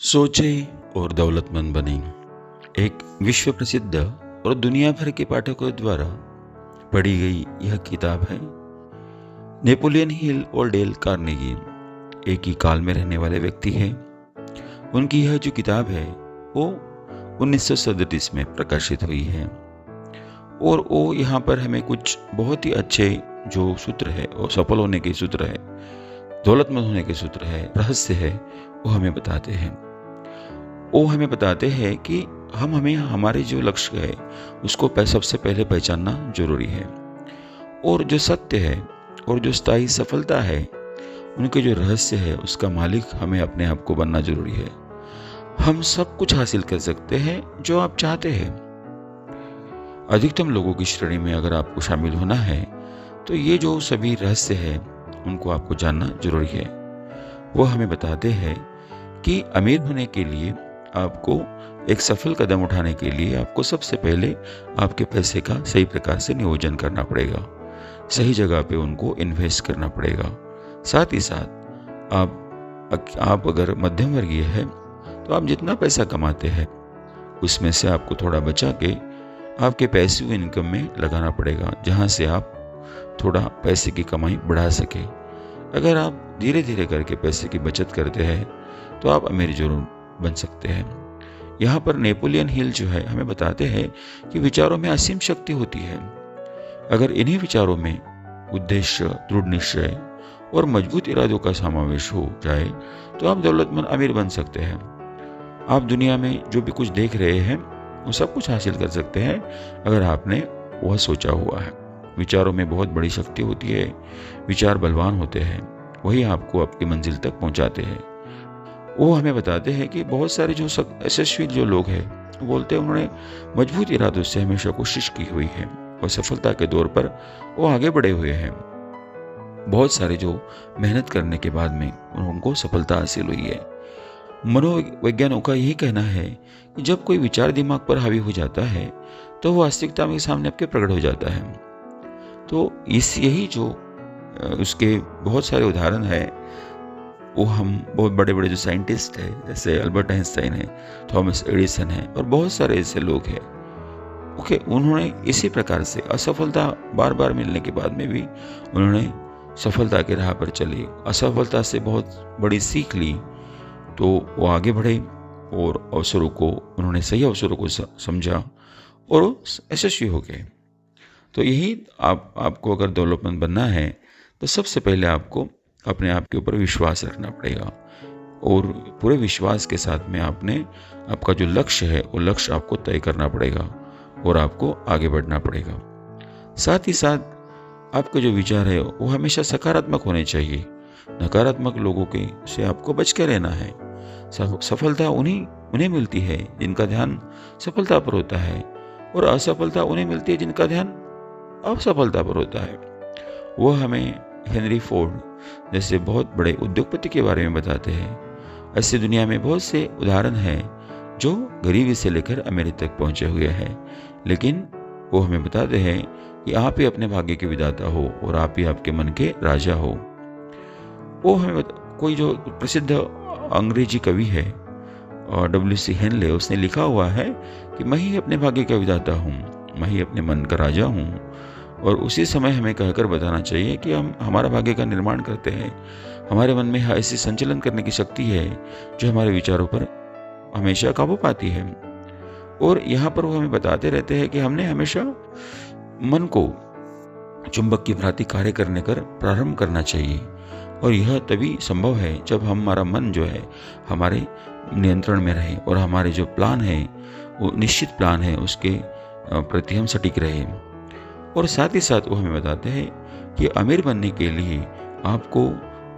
सोचे और दौलतमंद बने। एक विश्व प्रसिद्ध और दुनिया भर के पाठकों द्वारा पढ़ी गई यह किताब है नेपोलियन हिल और डेल कार्नेगी। एक ही काल में रहने वाले व्यक्ति हैं। उनकी यह जो किताब है वो 1937 में प्रकाशित हुई है और वो यहाँ पर हमें कुछ बहुत ही अच्छे जो सूत्र है और सफल होने के सूत्र है, दौलतमंद होने के सूत्र है, रहस्य है, वो हमें बताते हैं। वो हमें बताते हैं कि हमें हमारे जो लक्ष्य है उसको सबसे पहले पहचानना जरूरी है और जो सत्य है और जो स्थायी सफलता है उनके जो रहस्य है उसका मालिक हमें अपने आप को बनना जरूरी है। हम सब कुछ हासिल कर सकते हैं जो आप चाहते हैं। अधिकतम लोगों की श्रेणी में अगर आपको शामिल होना है तो ये जो सभी रहस्य है उनको आपको जानना जरूरी है। वो हमें बताते हैं कि अमीर होने के लिए आपको एक सफल कदम उठाने के लिए आपको सबसे पहले आपके पैसे का सही प्रकार से नियोजन करना पड़ेगा, सही जगह पे उनको इन्वेस्ट करना पड़ेगा। साथ ही साथ आप अगर मध्यम वर्गीय है तो आप जितना पैसा कमाते हैं उसमें से आपको थोड़ा बचा के आपके पैसिव इनकम में लगाना पड़ेगा, जहाँ से आप थोड़ा पैसे की कमाई बढ़ा सके। अगर आप धीरे धीरे करके पैसे की बचत करते हैं तो आप अमीर जरूर बन सकते हैं। यहाँ पर नेपोलियन हिल जो है हमें बताते हैं कि विचारों में असीम शक्ति होती है। अगर इन्हीं विचारों में उद्देश्य, दृढ़ निश्चय और मजबूत इरादों का समावेश हो जाए तो आप दौलतमंद अमीर बन सकते हैं। आप दुनिया में जो भी कुछ देख रहे हैं वो सब कुछ हासिल कर सकते हैं अगर आपने वह सोचा हुआ है। विचारों में बहुत बड़ी शक्ति होती है। विचार बलवान होते हैं, वही आपको आपकी मंजिल तक पहुंचाते हैं। वो हमें बताते हैं कि बहुत सारे जो यशस्वी जो लोग हैं बोलते हैं उन्होंने मजबूत इरादों से हमेशा कोशिश की हुई है और सफलता के दौर पर वो आगे बढ़े हुए हैं। बहुत सारे जो मेहनत करने के बाद में उनको सफलता हासिल हुई है। मनोवैज्ञानिकों का यही कहना है कि जब कोई विचार दिमाग पर हावी हो जाता है तो वो वास्तविकता में सामने आपके प्रकट हो जाता है। तो यही जो उसके बहुत सारे उदाहरण है वो हम बहुत बड़े बड़े जो साइंटिस्ट हैं जैसे अल्बर्ट आइंस्टाइन है, थॉमस एडिसन है और बहुत सारे ऐसे लोग हैं। उन्होंने इसी प्रकार से असफलता बार बार मिलने के बाद में भी उन्होंने सफलता की राह पर चली, असफलता से बहुत बड़ी सीख ली तो वो आगे बढ़े और अवसरों को उन्होंने सही अवसरों को समझा और यशस्वी हो गए। तो यही आपको अगर दौलतमंद बनना है तो सबसे पहले आपको अपने आप के ऊपर विश्वास रखना पड़ेगा और पूरे विश्वास के साथ में आपका जो लक्ष्य है वो लक्ष्य आपको तय करना पड़ेगा और आपको आगे बढ़ना पड़ेगा। साथ ही साथ आपके जो विचार है वो हमेशा सकारात्मक होने चाहिए। नकारात्मक लोगों के से आपको बच के रहना है। सफलता उन्हें मिलती है जिनका ध्यान सफलता पर होता है और असफलता उन्हें मिलती है जिनका ध्यान असफलता पर होता है। वह हमें हेनरी फोर्ड जैसे बहुत बड़े उद्योगपति के बारे में बताते हैं। ऐसे दुनिया में बहुत से उदाहरण हैं जो गरीबी से लेकर अमीरी तक पहुंचे हुए हैं, लेकिन वो हमें बताते हैं कि आप ही अपने भाग्य के विधाता हो और आप ही आपके मन के राजा हो। वो हमें कोई जो प्रसिद्ध अंग्रेजी कवि है W.C. हेनले, उसने लिखा हुआ है कि मैं ही अपने भाग्य का विधाता हूँ, मैं ही अपने मन का राजा हूँ। और उसी समय हमें कहकर बताना चाहिए कि हम हमारा भाग्य का निर्माण करते हैं। हमारे मन में ऐसी संचलन करने की शक्ति है जो हमारे विचारों पर हमेशा काबू पाती है। और यहाँ पर वो हमें बताते रहते हैं कि हमने हमेशा मन को चुंबक की भांति कार्य करने कर प्रारंभ करना चाहिए और यह तभी संभव है जब हमारा मन जो है हमारे नियंत्रण में रहे और हमारे जो प्लान है वो निश्चित प्लान है उसके प्रति हम सटीक रहे। और साथ ही साथ वो हमें बताते हैं कि अमीर बनने के लिए आपको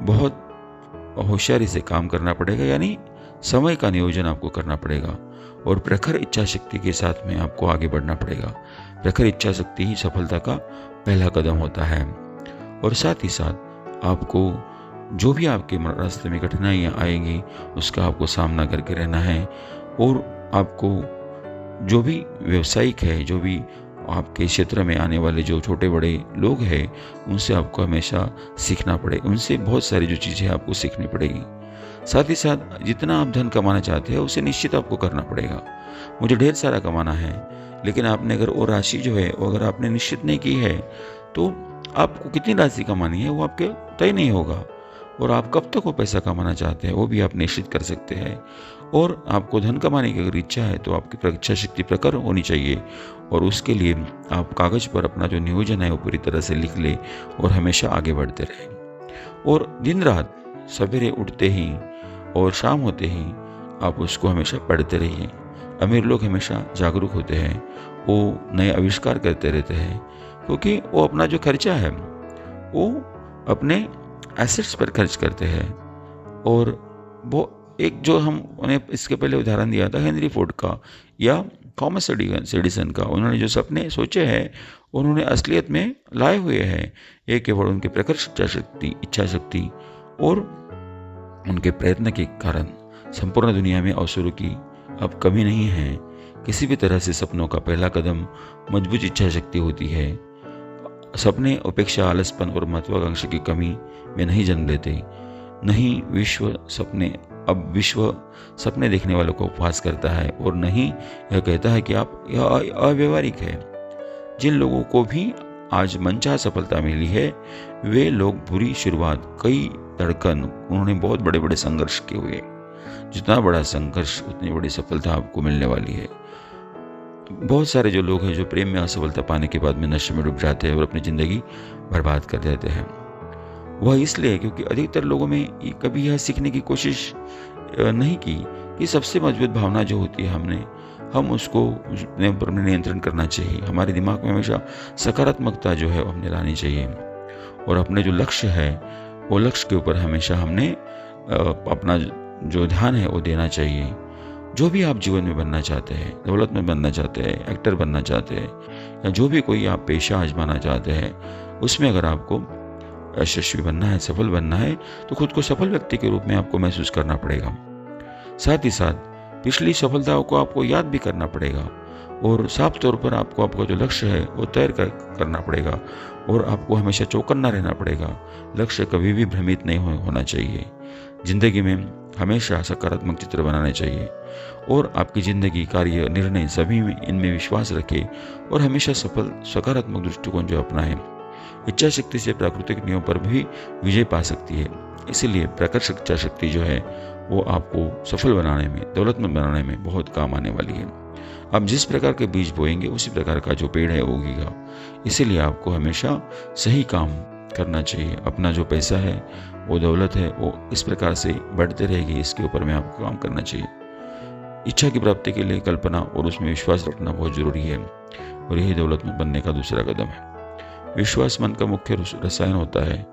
बहुत होशियारी से काम करना पड़ेगा, यानी समय का नियोजन आपको करना पड़ेगा और प्रखर इच्छा शक्ति के साथ में आपको आगे बढ़ना पड़ेगा। प्रखर इच्छा शक्ति ही सफलता का पहला कदम होता है। और साथ ही साथ आपको जो भी आपके रास्ते में कठिनाइयाँ आएंगी उसका आपको सामना करके रहना है और आपको जो भी व्यवसायिक है, जो भी आपके क्षेत्र में आने वाले जो छोटे बड़े लोग हैं उनसे आपको हमेशा सीखना पड़े, उनसे बहुत सारी जो चीज़ें आपको सीखनी पड़ेगी। साथ ही साथ जितना आप धन कमाना चाहते हैं उसे निश्चित आपको करना पड़ेगा। मुझे ढेर सारा कमाना है, लेकिन आपने अगर वो राशि जो है वो अगर आपने निश्चित नहीं की है तो आपको कितनी राशि कमानी है वो आपके तय नहीं होगा। और आप कब तक वो पैसा कमाना चाहते हैं वो भी आप निश्चित कर सकते हैं। और आपको धन कमाने की अगर इच्छा है तो आपकी इच्छा शक्ति प्रखर होनी चाहिए, और उसके लिए आप कागज पर अपना जो नियोजन है वो पूरी तरह से लिख ले और हमेशा आगे बढ़ते रहें। और दिन रात सवेरे उठते ही और शाम होते ही आप उसको हमेशा पढ़ते रहिए। अमीर लोग हमेशा जागरूक होते हैं, वो नए आविष्कार करते रहते हैं, क्योंकि वो अपना जो खर्चा है वो अपने एसेट्स पर खर्च करते हैं। और वो एक जो हम उन्हें इसके पहले उदाहरण दिया था हेनरी फोर्ड का या थॉमस एडिसन का, उन्होंने जो सपने सोचे हैं उन्होंने असलियत में लाए हुए हैं। ये केवल उनके प्रखर इच्छा शक्ति और उनके प्रयत्न के कारण संपूर्ण दुनिया में अवसरों की अब कमी नहीं है। किसी भी तरह से सपनों का पहला कदम मजबूत इच्छा शक्ति होती है। सपने उपेक्षा, आलसपन और महत्वाकांक्षा की कमी में नहीं जन्म लेते। नहीं विश्व सपने देखने वालों को उपहास करता है, और नहीं यह कहता है कि आप यह अव्यवहारिक है। जिन लोगों को भी आज मनचाहा सफलता मिली है वे लोग बुरी शुरुआत, कई धड़कन, उन्होंने बहुत बड़े बड़े संघर्ष किए हुए। जितना बड़ा संघर्ष उतनी बड़ी सफलता आपको मिलने वाली है। बहुत सारे जो लोग हैं जो प्रेम में असफलता पाने के बाद में नशे में डूब जाते हैं और अपनी जिंदगी बर्बाद कर देते हैं। वह इसलिए क्योंकि अधिकतर लोगों में कभी यह सीखने की कोशिश नहीं की कि सबसे मजबूत भावना जो होती है हम उसको अपने ऊपर नियंत्रण करना चाहिए। हमारे दिमाग में हमेशा सकारात्मकता जो है वो हमने लानी चाहिए, और अपने जो लक्ष्य है वो लक्ष्य के ऊपर हमेशा हमने अपना जो ध्यान है वो देना चाहिए। जो भी आप जीवन में बनना चाहते हैं, दौलतमंद बनना चाहते हैं, एक्टर बनना चाहते हैं, या जो भी कोई आप पेशा आजमाना चाहते हैं, उसमें अगर आपको यशस्वी बनना है, सफल बनना है, तो खुद को सफल व्यक्ति के रूप में आपको महसूस करना पड़ेगा। साथ ही साथ पिछली सफलताओं को आपको याद भी करना पड़ेगा, और साफ तौर पर आपको आपका जो लक्ष्य है वो तय करना पड़ेगा, और आपको हमेशा चौकन्ना रहना पड़ेगा। लक्ष्य कभी भी भ्रमित नहीं होना चाहिए। जिंदगी में हमेशा सकारात्मक चित्र बनाने चाहिए, और आपकी जिंदगी, कार्य, निर्णय सभी में इनमें विश्वास रखें, और हमेशा सकारात्मक दृष्टिकोण जो अपनाएं। इच्छा शक्ति से प्राकृतिक नियमों पर भी विजय पा सकती है। इसीलिए प्रखर इच्छा शक्ति जो है वो आपको सफल बनाने में, दौलतमंद बनाने में बहुत काम आने वाली है। आप जिस प्रकार के बीज बोएंगे उसी प्रकार का जो पेड़ है वो उगेगा। इसीलिए आपको हमेशा सही काम करना चाहिए। अपना जो पैसा है, वो दौलत है, वो इस प्रकार से बढ़ते रहेगी, इसके ऊपर में आपको काम करना चाहिए। इच्छा की प्राप्ति के लिए कल्पना और उसमें विश्वास रखना बहुत जरूरी है, और यही दौलतमंद बनने का दूसरा कदम है। विश्वास मन का मुख्य रसायन होता है।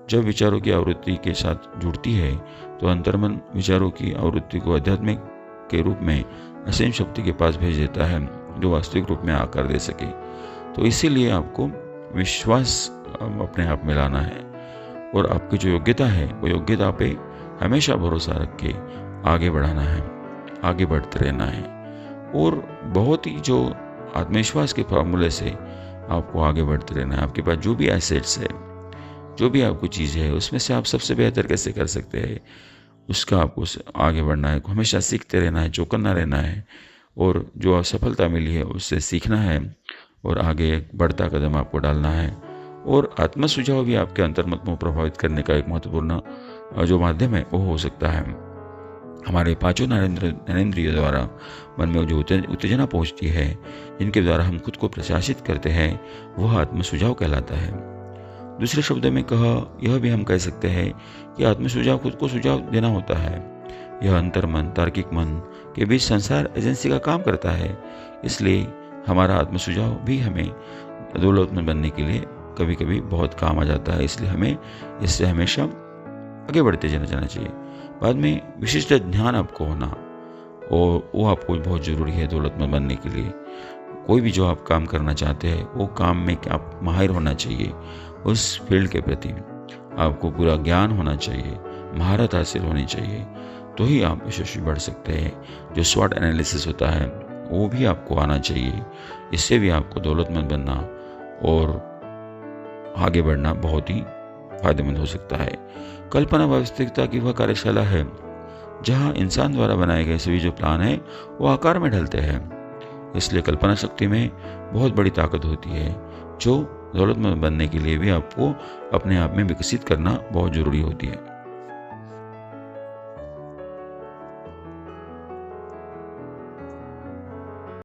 जब विचारों की आवृत्ति के साथ जुड़ती है तो अंतर्मन विचारों की आवृत्ति को आध्यात्मिक के रूप में असीम शक्ति के पास भेज देता है, जो वास्तविक रूप में आकार दे सके। तो इसीलिए आपको विश्वास अपने आप में लाना है, और आपकी जो योग्यता है वो योग्यता पे हमेशा भरोसा रख के आगे बढ़ाना है, आगे बढ़ते रहना है। और बहुत ही जो आत्मविश्वास के फॉर्मूले से आपको आगे बढ़ते रहना है। आपके पास जो भी एसेट्स है, जो भी आपको चीज़ है, उसमें से आप सबसे बेहतर कैसे कर सकते हैं उसका आपको आगे बढ़ना है। हमेशा सीखते रहना है, चौकन्ना रहना है, और जो असफलता मिली है उससे सीखना है और आगे एक बढ़ता कदम आपको डालना है। और आत्म सुझाव भी आपके अंतर्मन को प्रभावित करने का एक महत्वपूर्ण जो माध्यम है वो हो सकता है। हमारे पांचों ज्ञानेंद्रियों द्वारा मन में जो उत्तेजना पहुंचती है, जिनके द्वारा हम खुद को प्रशासित करते हैं, वह आत्म सुझाव कहलाता है। दूसरे शब्दों में यह भी हम कह सकते हैं कि आत्म सुझाव खुद को सुझाव देना होता है। यह अंतर्मन, तार्किक मन के बीच संसार एजेंसी का काम करता है। इसलिए हमारा आत्म सुझाव भी हमें दौलतमंद बनने के लिए कभी कभी बहुत काम आ जाता है। इसलिए हमें इससे हमेशा आगे बढ़ते जाना चाहिए। बाद में विशिष्ट ध्यान आपको होना, और वो आपको बहुत ज़रूरी है दौलतमंद बनने के लिए। कोई भी जो आप काम करना चाहते हैं वो काम में आप माहिर होना चाहिए। उस फील्ड के प्रति आपको पूरा ज्ञान होना चाहिए, महारत हासिल होनी चाहिए, तो ही आप यशस्वी बढ़ सकते हैं। जो स्वॉट एनालिसिस होता है वो भी आपको आना चाहिए। इससे भी आपको दौलतमंद बनना और आगे बढ़ना बहुत ही फायदेमंद हो सकता है। कल्पना वास्तविकता की वह कार्यशाला है जहाँ इंसान द्वारा बनाए गए सभी जो प्लान हैं वो आकार में ढलते हैं। इसलिए कल्पना शक्ति में बहुत बड़ी ताकत होती है, जो दौलतमंद बनने के लिए भी आपको अपने आप में विकसित करना बहुत ज़रूरी होती है।